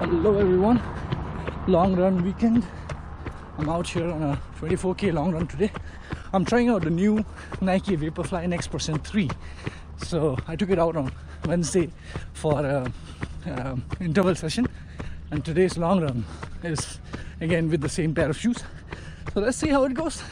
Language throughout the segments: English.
Hello everyone, long run weekend. I'm out here on a 24k long run today. I'm trying out the new Nike Vaporfly Next %3. So I took it out on Wednesday for an interval session, and today's long run is again with the same pair of shoes. So let's see how it goes.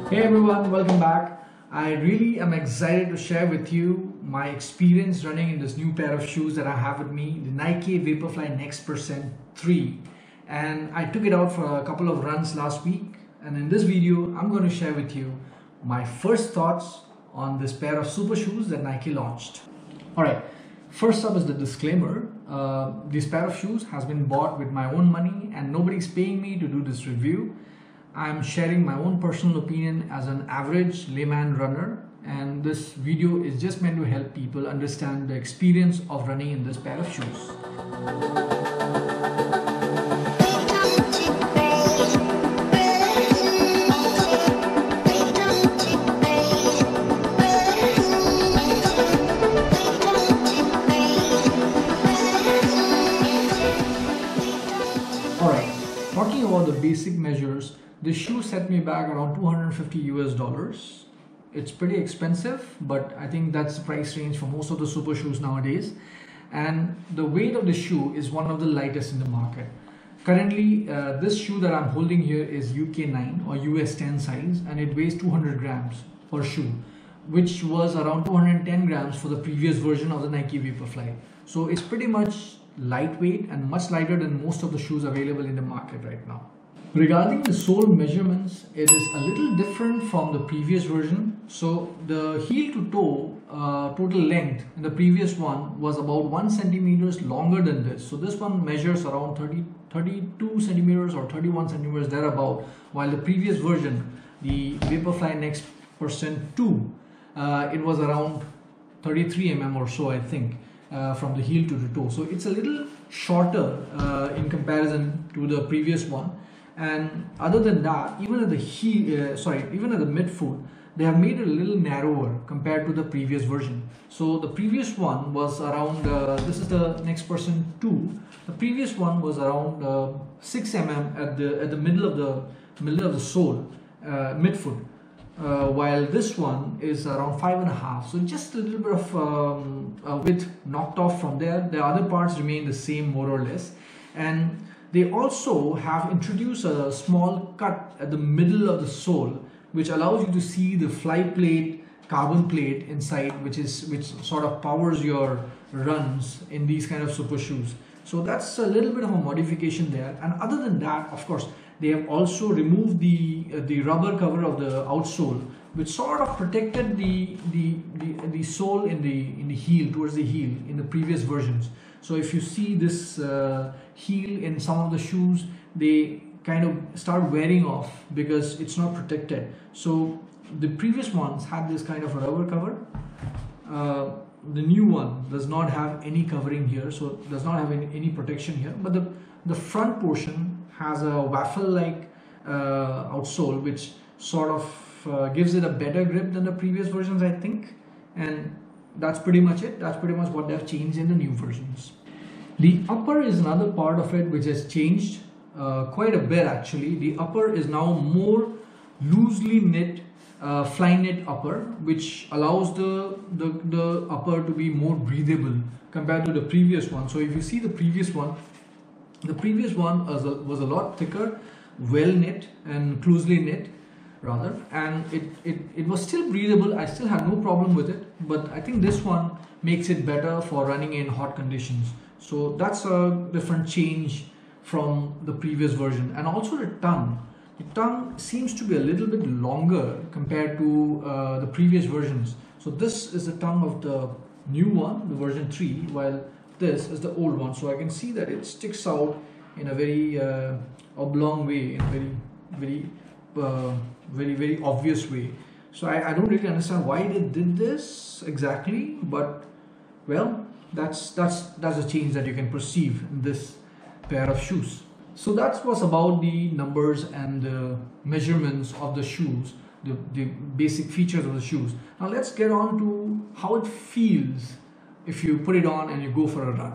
Hey everyone, welcome back. I really am excited to share with you my experience running in this new pair of shoes that I have with me, the Nike Vaporfly Next %3. And I took it out for a couple of runs last week, and in this video I'm going to share with you my first thoughts on this pair of super shoes that Nike launched. Alright, first up is the disclaimer. This pair of shoes has been bought with my own money and nobody's paying me to do this review. I'm sharing my own personal opinion as an average layman runner, and this video is just meant to help people understand the experience of running in this pair of shoes. Alright, talking about the basic measures, this shoe set me back around $250 US. It's pretty expensive, but I think that's the price range for most of the super shoes nowadays. And the weight of the shoe is one of the lightest in the market. Currently, this shoe that I'm holding here is UK 9 or US 10 size, and it weighs 200 grams per shoe, which was around 210 grams for the previous version of the Nike Vaporfly. So it's pretty much lightweight and much lighter than most of the shoes available in the market right now. Regarding the sole measurements, it is a little different from the previous version. So the heel to toe total length in the previous one was about 1 centimeters longer than this. So this one measures around 32 centimeters or 31 centimeters thereabout, while the previous version, the Vaporfly Next %2, it was around 33 mm or so, I think, from the heel to the toe. So it's a little shorter in comparison to the previous one. And other than that, even at the heel, even at the midfoot, they have made it a little narrower compared to the previous version. So the previous one was around, this is the Next %2. The previous one was around 6 mm at the middle of the sole, midfoot, while this one is around 5.5. So just a little bit of width knocked off from there. The other parts remain the same more or less, and they also have introduced a small cut at the middle of the sole, which allows you to see the fly plate, carbon plate inside, which sort of powers your runs in these kind of super shoes. So that's a little bit of a modification there. And other than that, of course, they have also removed the rubber cover of the outsole, which sort of protected the sole in the heel, towards the heel in the previous versions. So if you see this heel in some of the shoes, they kind of start wearing off because it's not protected. So the previous ones had this kind of a rubber cover. The new one does not have any covering here, so does not have any protection here. But the front portion has a waffle-like outsole, which sort of gives it a better grip than the previous versions, I think. And that's pretty much it. That's pretty much what they've changed in the new versions. The upper is another part of it which has changed quite a bit actually. The upper is now more loosely knit, fly knit upper, which allows the upper to be more breathable compared to the previous one. So if you see the previous one was a lot thicker, well knit and loosely knit rather, and it was still breathable. I still had no problem with it, but I think this one makes it better for running in hot conditions. So that's a different change from the previous version. And also the tongue seems to be a little bit longer compared to the previous versions. So this is the tongue of the new one, the version 3, while this is the old one. So I can see that it sticks out in a very oblong way, in a very obvious way. So I don't really understand why they did this exactly, but well, That's a change that you can perceive in this pair of shoes. So that was about the numbers and the measurements of the shoes, the basic features of the shoes. Now let's get on to how it feels if you put it on and you go for a run.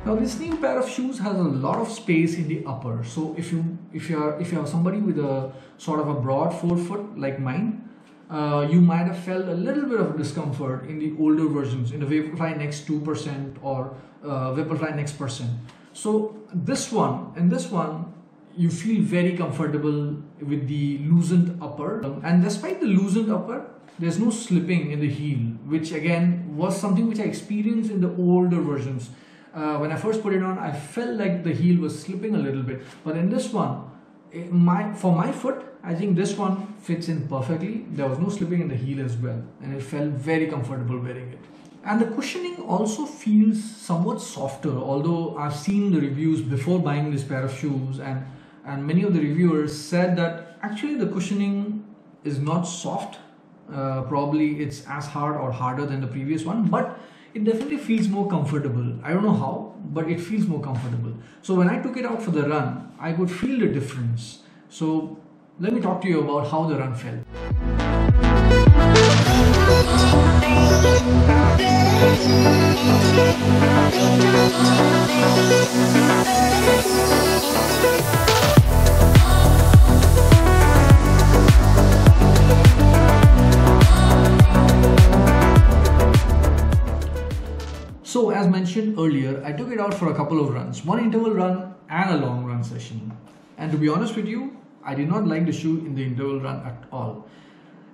Now this new pair of shoes has a lot of space in the upper. So if you have somebody with a sort of a broad forefoot like mine, you might have felt a little bit of discomfort in the older versions, in the Vaporfly Next 2% or Vaporfly Next percent. So in this one, you feel very comfortable with the loosened upper. And despite the loosened upper, there's no slipping in the heel, which again was something which I experienced in the older versions. When I first put it on, I felt like the heel was slipping a little bit. But in this one, for my foot, I think this one fits in perfectly. There was no slipping in the heel as well, and it felt very comfortable wearing it. And the cushioning also feels somewhat softer, although I've seen the reviews before buying this pair of shoes, and many of the reviewers said that actually the cushioning is not soft. Probably it's as hard or harder than the previous one, but it definitely feels more comfortable. I don't know how, but it feels more comfortable. So when I took it out for the run, I could feel the difference. So let me talk to you about how the run felt. So as mentioned earlier, I took it out for a couple of runs, one interval run and a long run session. And to be honest with you, I did not like the shoe in the interval run at all.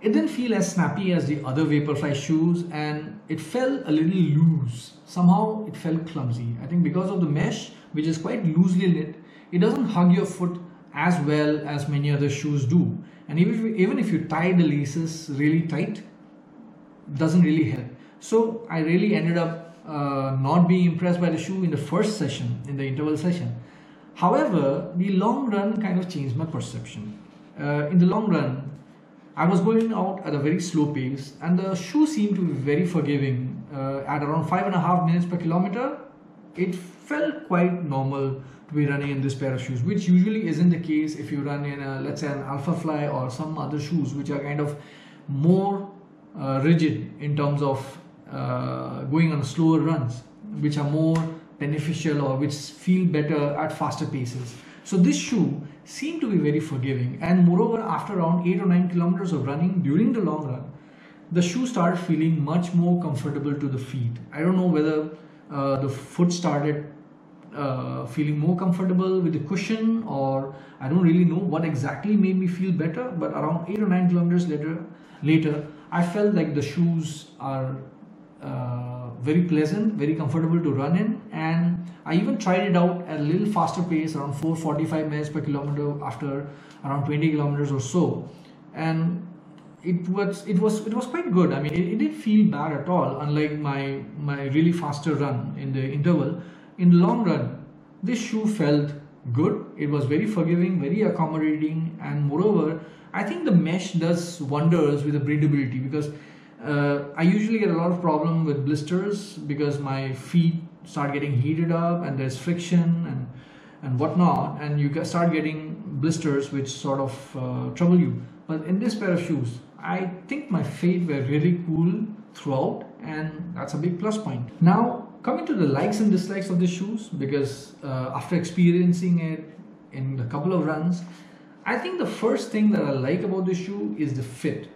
It didn't feel as snappy as the other Vaporfly shoes, and it felt a little loose. Somehow it felt clumsy. I think because of the mesh, which is quite loosely knit, it doesn't hug your foot as well as many other shoes do. And even if you tie the laces really tight, it doesn't really help. So I really ended up not being impressed by the shoe in the first session, in the interval session. However, the long run kind of changed my perception. In the long run, I was going out at a very slow pace, and the shoe seemed to be very forgiving. At around 5.5 minutes per kilometer, it felt quite normal to be running in this pair of shoes, which usually isn't the case if you run in a, let's say, an Alphafly or some other shoes which are kind of more rigid in terms of going on slower runs, which are more beneficial or which feel better at faster paces. So this shoe seemed to be very forgiving, and moreover, after around 8 or 9 kilometers of running during the long run, the shoe started feeling much more comfortable to the feet. I don't know whether the foot started feeling more comfortable with the cushion, or I don't really know what exactly made me feel better, but around 8 or 9 kilometers later, I felt like the shoes are very pleasant, very comfortable to run in, and I even tried it out at a little faster pace, around 4:45 minutes per kilometer after around 20 kilometers or so, and it was quite good. I mean, it didn't feel bad at all, unlike my really faster run in the interval. In the long run, this shoe felt good. It was very forgiving, very accommodating, and moreover, I think the mesh does wonders with the breathability, because I usually get a lot of problem with blisters because my feet start getting heated up and there's friction and whatnot, and you start getting blisters which sort of trouble you. But in this pair of shoes, I think my feet were really cool throughout, and that's a big plus point. Now coming to the likes and dislikes of the shoes, because after experiencing it in a couple of runs, I think the first thing that I like about this shoe is the fit.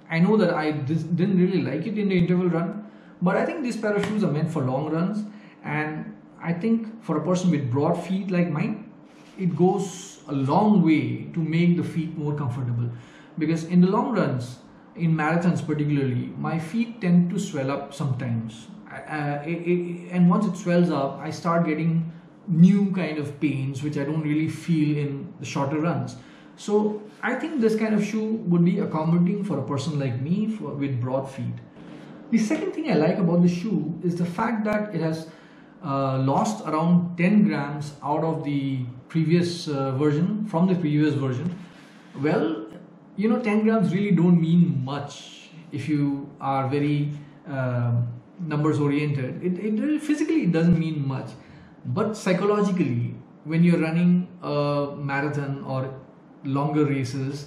I know that I didn't really like it in the interval run, but I think these pair of shoes are meant for long runs, and I think for a person with broad feet like mine, it goes a long way to make the feet more comfortable, because in the long runs, in marathons particularly, my feet tend to swell up sometimes, and once it swells up, I start getting new kind of pains which I don't really feel in the shorter runs. So I think this kind of shoe would be accommodating for a person like me with broad feet. The second thing I like about the shoe is the fact that it has lost around 10 grams out of the previous version, from the previous version. Well, 10 grams really don't mean much if you are very numbers oriented. It really, physically it doesn't mean much, but psychologically, when you're running a marathon or longer races,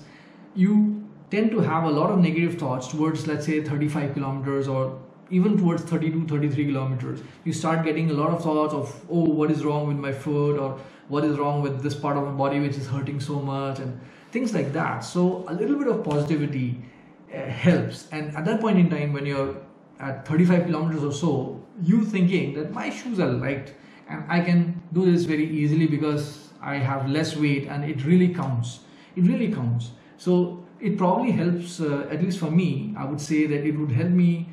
you tend to have a lot of negative thoughts towards, let's say, 35 kilometers or even towards 32, 33 kilometers. You start getting a lot of thoughts of, oh, what is wrong with my foot, or what is wrong with this part of my body which is hurting so much, and things like that. So a little bit of positivity helps. And at that point in time, when you're at 35 kilometers or so, you thinking that my shoes are light and I can do this very easily because I have less weight, and it really counts. It really counts. So it probably helps, at least for me, I would say that it would help me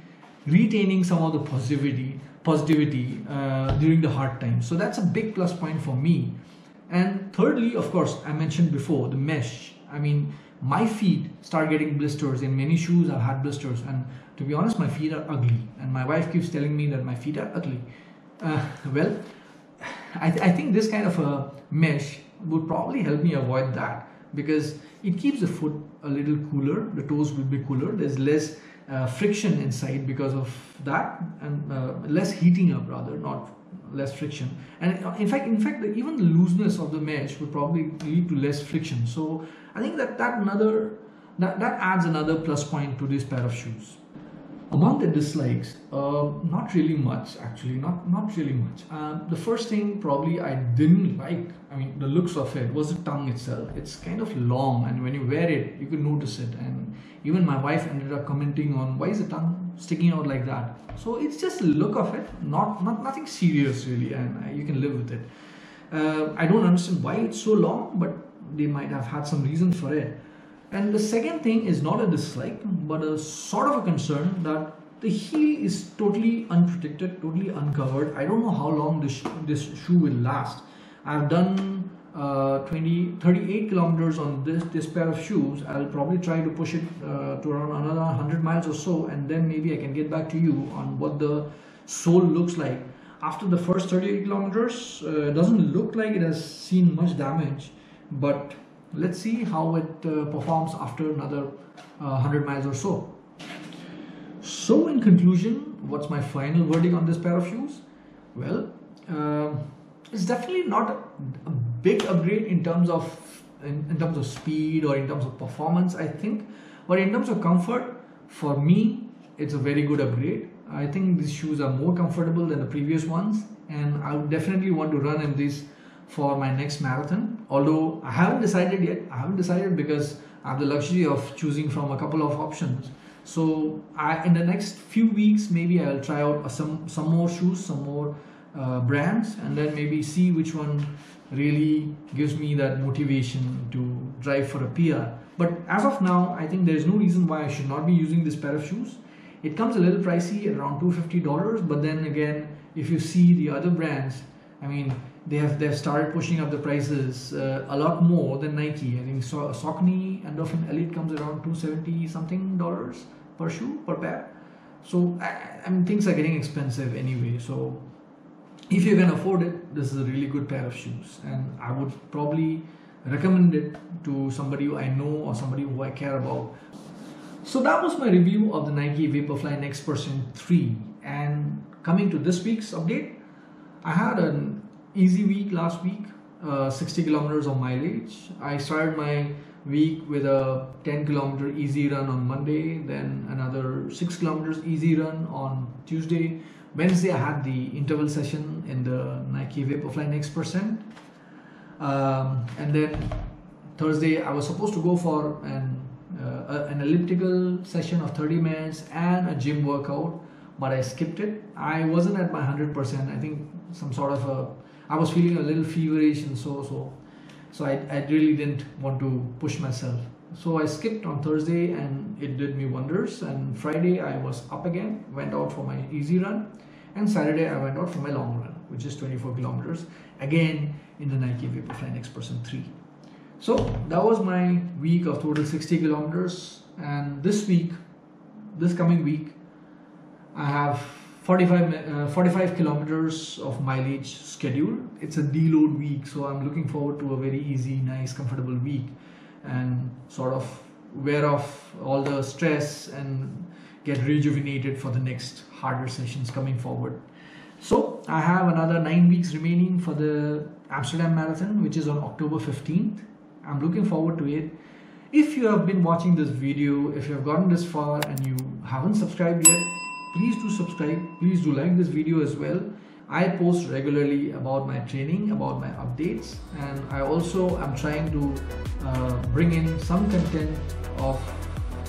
retaining some of the positivity during the hard times. So that's a big plus point for me. And thirdly, of course, I mentioned before, the mesh. I mean, my feet start getting blisters. In many shoes I've had blisters, and to be honest, my feet are ugly, and my wife keeps telling me that my feet are ugly. Well, I think this kind of a mesh would probably help me avoid that, because it keeps the foot a little cooler, the toes will be cooler, there's less friction inside because of that, and less heating up rather, not less friction. And in fact even the looseness of the mesh would probably lead to less friction. So I think that adds another plus point to this pair of shoes. Among the dislikes, not really much actually, not really much. The first thing probably I didn't like, I mean the looks of it, was the tongue itself. It's kind of long, and when you wear it you can notice it, and even my wife ended up commenting on, why is the tongue sticking out like that? So it's just the look of it, nothing serious really, and you can live with it. I don't understand why it's so long, but they might have had some reason for it. And the second thing is not a dislike, but a sort of a concern that the heel is totally unprotected, totally uncovered. I don't know how long this shoe will last. I've done 38 kilometers on this pair of shoes. I'll probably try to push it to around another 100 miles or so, and then maybe I can get back to you on what the sole looks like. After the first 38 kilometers, it doesn't look like it has seen much damage, but let's see how it performs after another 100 miles or so. So in conclusion, what's my final verdict on this pair of shoes? Well, it's definitely not a big upgrade in terms of speed or in terms of performance, I think, but in terms of comfort, for me, it's a very good upgrade. I think these shoes are more comfortable than the previous ones, and I would definitely want to run in these for my next marathon. Although I haven't decided yet. I haven't decided because I have the luxury of choosing from a couple of options. So in the next few weeks, maybe I'll try out some more shoes, some more brands, and then maybe see which one really gives me that motivation to drive for a PR. But as of now, I think there's no reason why I should not be using this pair of shoes. It comes a little pricey at around $250, but then again, if you see the other brands, I mean, they've started pushing up the prices a lot more than Nike. I think Saucony Endorphin Elite comes around $270 something per shoe, per pair. So I mean, things are getting expensive anyway. So if you can afford it, this is a really good pair of shoes, and I would probably recommend it to somebody who I know or somebody who I care about. So that was my review of the Nike Vaporfly Next Percent 3. And coming to this week's update, I had an easy week last week, 60 kilometers of mileage. I started my week with a 10 kilometer easy run on Monday, then another 6 kilometers easy run on Tuesday. Wednesday I had the interval session in the Nike Vaporfly Next Percent. And then Thursday I was supposed to go for an elliptical session of 30 minutes and a gym workout, but I skipped it. I wasn't at my 100%. I think I was feeling a little feverish, and so I really didn't want to push myself. So I skipped on Thursday, and it did me wonders. And Friday I was up again, went out for my easy run, and Saturday I went out for my long run, which is 24 kilometers, again in the Nike Vaporfly Next Percent 3. So that was my week of total 60 kilometers. And this coming week, I have 45 kilometers of mileage scheduled. It's a deload week, so I'm looking forward to a very easy, nice, comfortable week and sort of wear off all the stress and get rejuvenated for the next harder sessions coming forward. So I have another 9 weeks remaining for the Amsterdam Marathon, which is on October 15th. I'm looking forward to it. If you have been watching this video, if you have gotten this far and you haven't subscribed yet, please do subscribe. Please do like this video as well. I post regularly about my training, about my updates, and I also am trying to bring in some content of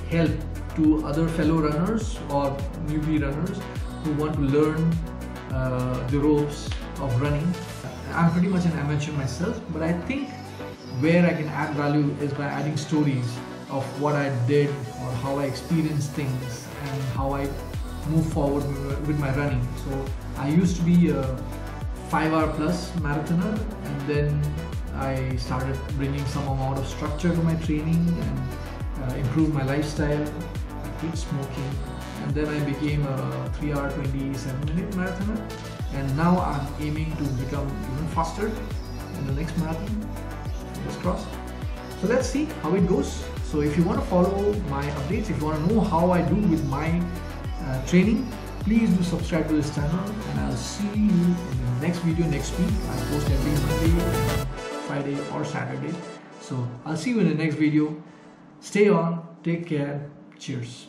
help to other fellow runners or newbie runners who want to learn the ropes of running. I'm pretty much an amateur myself, but I think where I can add value is by adding stories of what I did or how I experienced things and how I move forward with my running. So I used to be a 5-hour plus marathoner, and then I started bringing some amount of structure to my training and improved my lifestyle. I quit smoking, and then I became a 3-hour 27-minute marathoner, and now I'm aiming to become even faster in the next marathon. Fingers crossed. So let's see how it goes. So if you want to follow my updates, if you want to know how I do with my training, please do subscribe to this channel, and I'll see you in the next video next week. I post every Monday, Friday or Saturday. So I'll see you in the next video. Stay on, take care, cheers.